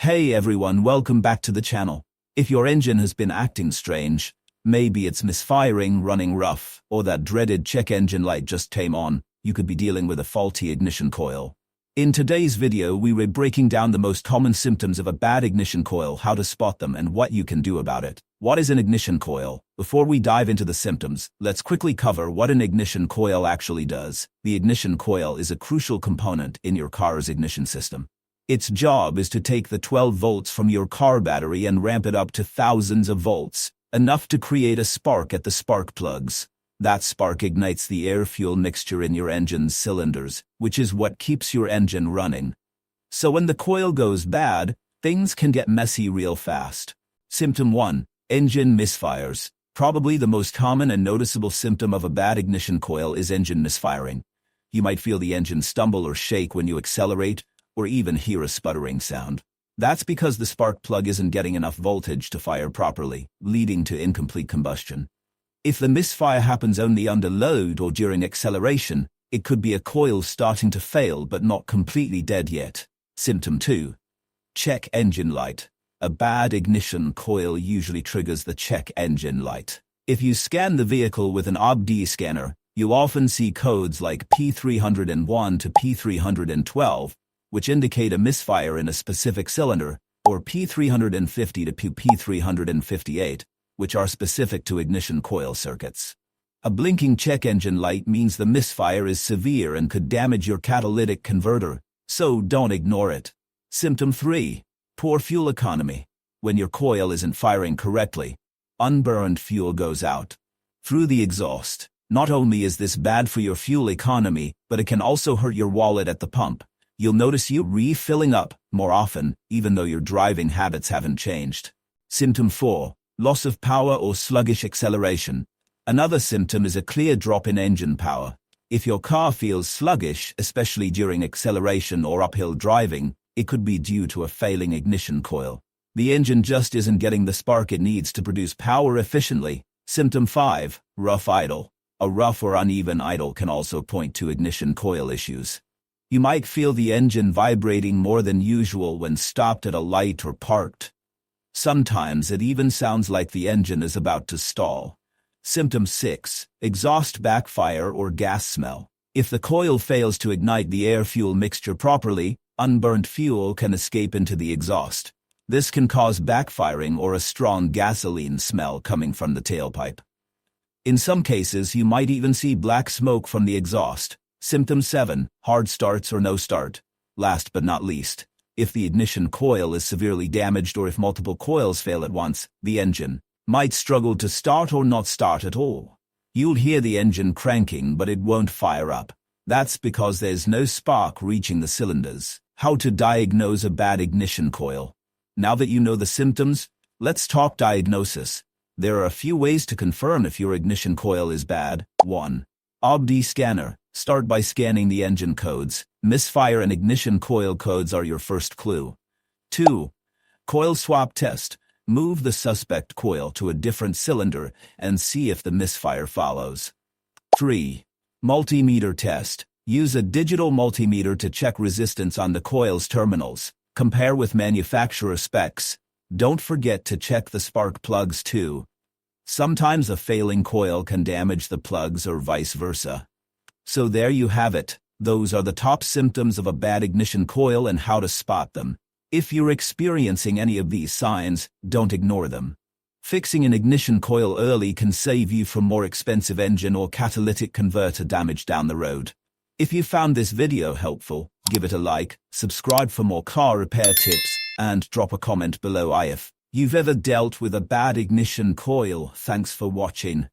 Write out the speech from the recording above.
Hey everyone, welcome back to the channel. If your engine has been acting strange, maybe it's misfiring, running rough, or that dreaded check engine light just came on, you could be dealing with a faulty ignition coil. In today's video, we're breaking down the most common symptoms of a bad ignition coil, how to spot them, and what you can do about it. What is an ignition coil? Before we dive into the symptoms, let's quickly cover what an ignition coil actually does. The ignition coil is a crucial component in your car's ignition system. Its job is to take the 12 volts from your car battery and ramp it up to thousands of volts, enough to create a spark at the spark plugs. That spark ignites the air-fuel mixture in your engine's cylinders, which is what keeps your engine running. So when the coil goes bad, things can get messy real fast. Symptom 1. Engine misfires. Probably the most common and noticeable symptom of a bad ignition coil is engine misfiring. You might feel the engine stumble or shake when you accelerate, or even hear a sputtering sound. That's because the spark plug isn't getting enough voltage to fire properly, leading to incomplete combustion. If the misfire happens only under load or during acceleration, it could be a coil starting to fail but not completely dead yet. Symptom 2. Check engine light. A bad ignition coil usually triggers the check engine light. If you scan the vehicle with an OBD scanner, you'll often see codes like P301 to P312, which indicate a misfire in a specific cylinder, or P350 to P358, which are specific to ignition coil circuits. A blinking check engine light means the misfire is severe and could damage your catalytic converter, so don't ignore it. Symptom 3. Poor fuel economy. When your coil isn't firing correctly, unburned fuel goes out through the exhaust. Not only is this bad for your fuel economy, but it can also hurt your wallet at the pump. You'll notice you refilling up more often, even though your driving habits haven't changed. Symptom 4. Loss of power or sluggish acceleration. Another symptom is a clear drop in engine power. If your car feels sluggish, especially during acceleration or uphill driving, it could be due to a failing ignition coil. The engine just isn't getting the spark it needs to produce power efficiently. Symptom 5. Rough idle. A rough or uneven idle can also point to ignition coil issues. You might feel the engine vibrating more than usual when stopped at a light or parked. Sometimes it even sounds like the engine is about to stall. Symptom 6. Exhaust backfire or gas smell. If the coil fails to ignite the air-fuel mixture properly, unburned fuel can escape into the exhaust. This can cause backfiring or a strong gasoline smell coming from the tailpipe. In some cases, you might even see black smoke from the exhaust. Symptom 7. Hard starts or no start. Last but not least, if the ignition coil is severely damaged or if multiple coils fail at once, the engine might struggle to start or not start at all. You'll hear the engine cranking, but it won't fire up. That's because there's no spark reaching the cylinders. How to diagnose a bad ignition coil. Now that you know the symptoms, let's talk diagnosis. There are a few ways to confirm if your ignition coil is bad. 1. OBD scanner. Start by scanning the engine codes. Misfire and ignition coil codes are your first clue. 2. Coil swap test. Move the suspect coil to a different cylinder and see if the misfire follows. 3. Multimeter test. Use a digital multimeter to check resistance on the coil's terminals. Compare with manufacturer specs. Don't forget to check the spark plugs too. Sometimes a failing coil can damage the plugs or vice versa. So there you have it. Those are the top symptoms of a bad ignition coil and how to spot them. If you're experiencing any of these signs, don't ignore them. Fixing an ignition coil early can save you from more expensive engine or catalytic converter damage down the road. If you found this video helpful, give it a like, subscribe for more car repair tips, and drop a comment below if you've ever dealt with a bad ignition coil. Thanks for watching.